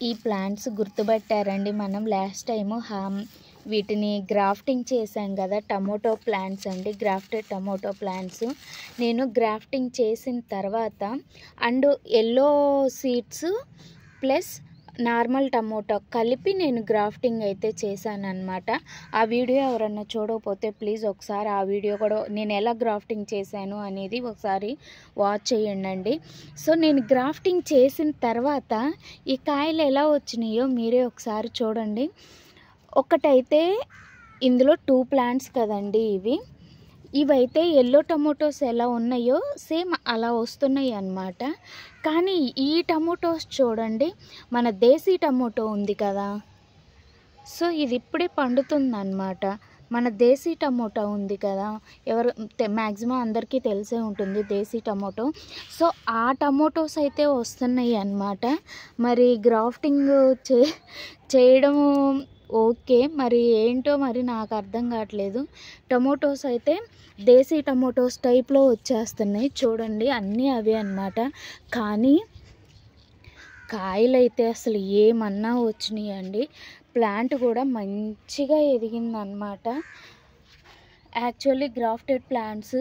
ఈ ప్లాంట్స్ గుర్తుపట్టారండి. మనం last time వీటిని గ్రాఫ్టింగ్ చేశాం కదా, టమోటో ప్లాంట్స్ అండి, గ్రాఫ్టెడ్ టమోటో ప్లాంట్స్. నేను గ్రాఫ్టింగ్ చేసిన తర్వాత and yellow seeds plus normal tomato కలిపి నేను గ్రాఫ్టింగ్ అయితే చేశానన్నమాట. ఆ వీడియో ఎవరన్నా చూడకపోతే ప్లీజ్ ఒకసారి ఆ వీడియో కూడా, నేను ఎలా గ్రాఫ్టింగ్ చేశాను అనేది ఒకసారి వాచ్ చేయండి. సో నేను గ్రాఫ్టింగ్ చేసిన తర్వాత ఈ కాయలు ఎలా వచ్చినాయో మీరే ఒకసారి చూడండి. ఒకటైతే ఇందులో 2 ప్లాంట్స్ కదండి ఇవైతే ఎల్లో టమోటోస్ ఎలా ఉన్నాయో సేమ్ అలా వస్తున్నాయి అన్నమాట. కానీ ఈ టమోటోస్ చూడండి, మన దేశీ టమోటో ఉంది కదా, సో ఇది ఇప్పుడే పండుతుందన్నమాట. మన దేశీ టమోటో ఉంది కదా, మ్యాక్సిమం అందరికీ తెలిసే ఉంటుంది దేశీ టమోటో. సో ఆ టమోటోస్ అయితే వస్తున్నాయి అన్నమాట. మరి గ్రాఫ్టింగ్ చేయడము ఓకే, మరి ఏంటో మరి నాకు అర్థం కావట్లేదు. టమోటోస్ అయితే దేశీ టమోటోస్ టైప్లో వచ్చేస్తున్నాయి చూడండి, అన్నీ అవే అన్నమాట. కానీ కాయలు అయితే అసలు ఏమన్నా వచ్చినాయి అండి. ప్లాంట్ కూడా మంచిగా ఎదిగిందనమాట. యాక్చువల్లీ గ్రాఫ్టెడ్ ప్లాంట్స్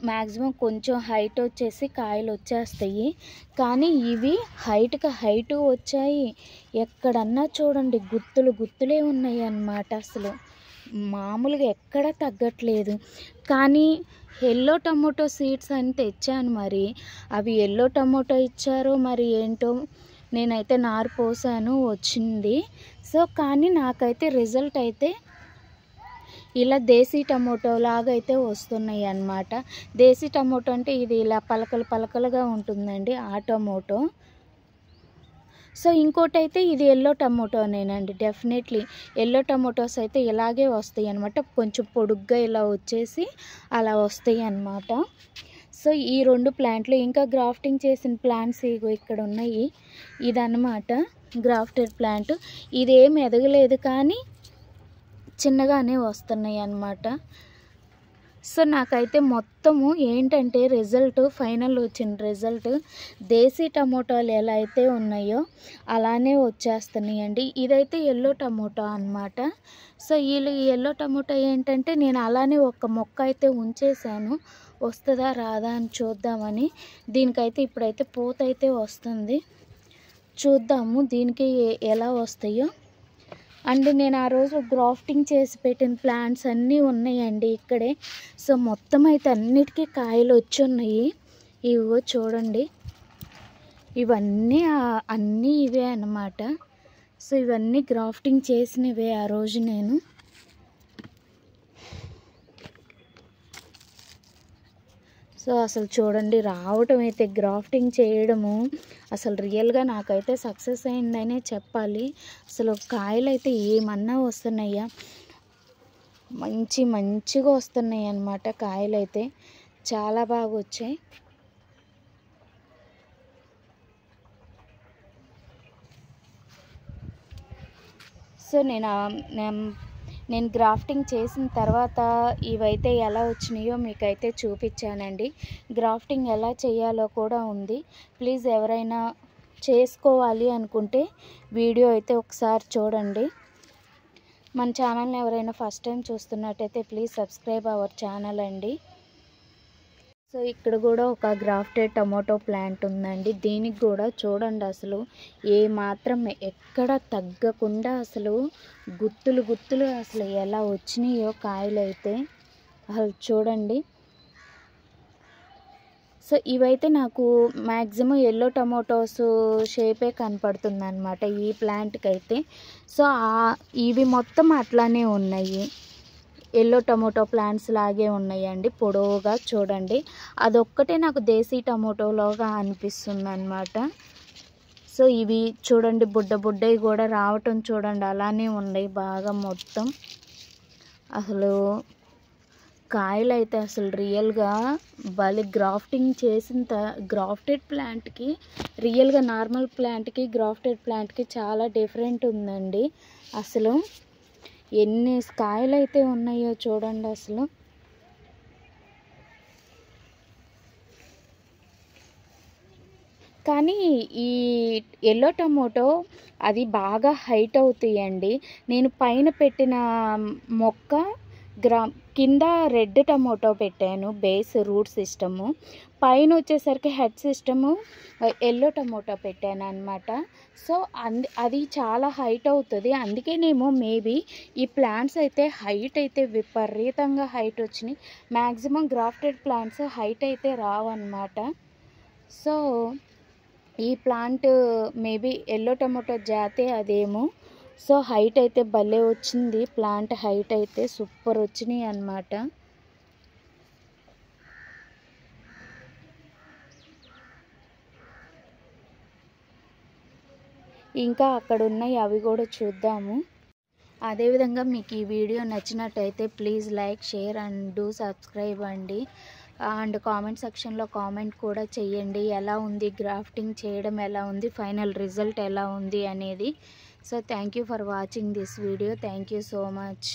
మ్యాక్సిమం కొంచెం హైట్ వచ్చేసి కాయలు వచ్చేస్తాయి, కానీ ఇవి హైట్ వచ్చాయి. ఎక్కడన్నా చూడండి గుత్తులే ఉన్నాయి అన్నమాట. అసలు మామూలుగా ఎక్కడ తగ్గట్లేదు. కానీ ఎల్లో టమోటో సీడ్స్ అని తెచ్చాను, మరి అవి ఎల్లో టమోటో ఇచ్చారో మరి ఏంటో. నేనైతే నారు పోసాను, వచ్చింది. సో కానీ నాకైతే రిజల్ట్ అయితే ఇలా దేశీ టమోటో లాగా అయితే వస్తున్నాయి అన్నమాట. దేశీ టమోటో అంటే ఇది ఇలా పలకలుగా ఉంటుందండి, ఆ టమోటో. సో ఇంకోటి అయితే ఇది ఎల్లో టమోటోనేనండి. డెఫినెట్లీ ఎల్లో టమోటోస్ అయితే ఇలాగే వస్తాయి అన్నమాట. కొంచెం పొడుగ్గా ఇలా వచ్చేసి అలా వస్తాయి అన్నమాట. సో ఈ 2 ప్లాంట్లు, ఇంకా గ్రాఫ్టింగ్ చేసిన ప్లాంట్స్ ఇక్కడ ఉన్నాయి. ఇదన్నమాట గ్రాఫ్టెడ్ ప్లాంట్. ఇదేం ఎదగలేదు కానీ చిన్నగానే వస్తున్నాయి అన్నమాట. సో నాకైతే మొత్తము ఏంటంటే రిజల్ట్, ఫైనల్ వచ్చిన రిజల్ట్ దేశీ టమోటాలు ఎలా అయితే ఉన్నాయో అలానే వచ్చేస్తున్నాయండి. ఇదైతే ఎల్లో టమోటా అన్నమాట. సో ఈ ఎల్లో టమోటా ఏంటంటే నేను అలానే ఒక మొక్క అయితే ఉంచేసాను, వస్తుందా రాదా అని చూద్దామని. దీనికైతే ఇప్పుడైతే పూత అయితే వస్తుంది, చూద్దాము దీనికి ఎలా వస్తాయో. అండ్ నేను ఆ రోజు గ్రాఫ్టింగ్ చేసి పెట్టిన ప్లాంట్స్ అన్నీ ఉన్నాయండి ఇక్కడే. సో మొత్తం అయితే అన్నిటికీ కాయలు వచ్చి ఉన్నాయి. ఇవో చూడండి, ఇవన్నీ అన్నీ ఇవే అన్నమాట. సో ఇవన్నీ గ్రాఫ్టింగ్ చేసినవే ఆ రోజు నేను. సో అసలు చూడండి, రావటం అయితే గ్రాఫ్టింగ్ చేయడము అసలు రియల్గా నాకైతే సక్సెస్ అయిందనే చెప్పాలి. అసలు కాయలు అయితే ఏమన్నా వస్తున్నాయా, మంచిగా వస్తున్నాయి అన్నమాట. కాయలు అయితే చాలా బాగా వచ్చాయి. సో నేను గ్రాఫ్టింగ్ చేసిన తర్వాత ఇవైతే ఎలా వచ్చినాయో మీకైతే చూపించానండి. గ్రాఫ్టింగ్ ఎలా చేయాలో కూడా ఉంది. ప్లీజ్ ఎవరైనా చేసుకోవాలి అనుకుంటే వీడియో అయితే ఒకసారి చూడండి. మన ఛానల్ని ఎవరైనా ఫస్ట్ టైం చూస్తున్నట్టయితే ప్లీజ్ సబ్స్క్రైబ్ అవర్ ఛానల్ అండి. సో ఇక్కడ కూడా ఒక గ్రాఫ్టెడ్ టమోటో ప్లాంట్ ఉందండి. దీనికి కూడా చూడండి అసలు ఏమాత్రం ఎక్కడ తగ్గకుండా అసలు గుత్తులు అసలు ఎలా వచ్చినాయో కాయలు అయితే అసలు చూడండి. సో ఇవైతే నాకు మ్యాక్సిమం ఎల్లో టమోటోస్ షేపే కనపడుతుంది అనమాట ఈ ప్లాంట్కి అయితే. సో ఇవి మొత్తం అట్లానే ఉన్నాయి, ఎల్లో టమోటో ప్లాంట్స్ లాగే ఉన్నాయండి, పొడవుగా చూడండి. అదొక్కటే నాకు దేశీ టమోటోలాగా అనిపిస్తుంది అన్నమాట. సో ఇవి చూడండి బుడ్డవి కూడా రావటం చూడండి, అలానే ఉన్నాయి బాగా మొత్తం. అసలు కాయలు అయితే అసలు రియల్గా భలే గ్రాఫ్టింగ్ చేసిన గ్రాఫ్టెడ్ ప్లాంట్కి రియల్గా నార్మల్ ప్లాంట్కి గ్రాఫ్టెడ్ ప్లాంట్కి చాలా డిఫరెంట్ ఉందండి. అసలు ఎన్ని కాయలు అయితే ఉన్నాయో చూడండి అసలు. కానీ ఈ ఎల్లో టమోటో అది బాగా హైట్ అవుతాయండి. నేను పైన పెట్టిన మొక్క కింద రెడ్ టమోటో పెట్టాను, బేస్ రూట్ సిస్టము. పైన వచ్చేసరికి హెడ్ సిస్టము ఎల్లో టమోటో పెట్టాను అనమాట. సో అది చాలా హైట్ అవుతుంది. అందుకేనేమో మేబీ ఈ ప్లాంట్స్ అయితే హైట్ అయితే విపరీతంగా హైట్ వచ్చినాయి. మ్యాక్సిమం గ్రాఫ్టెడ్ ప్లాంట్స్ హైట్ అయితే రావన్నమాట. సో ఈ ప్లాంట్ మేబీ ఎల్లో టమోటో జాతే అదేమో. సో హైట్ అయితే భలే వచ్చింది, ప్లాంట్ హైట్ అయితే సూపర్ వచ్చినాయి అన్నమాట. ఇంకా అక్కడ ఉన్నాయి, అవి కూడా చూద్దాము. అదేవిధంగా మీకు ఈ వీడియో నచ్చినట్టయితే please like, share and do subscribe అండి. అండ్ కామెంట్ సెక్షన్లో కామెంట్ కూడా చేయండి, ఎలా ఉంది గ్రాఫ్టింగ్ చేయడం, ఎలా ఉంది ఫైనల్ రిజల్ట్ ఎలా ఉంది అనేది. So thank you for watching this video. Thank you so much.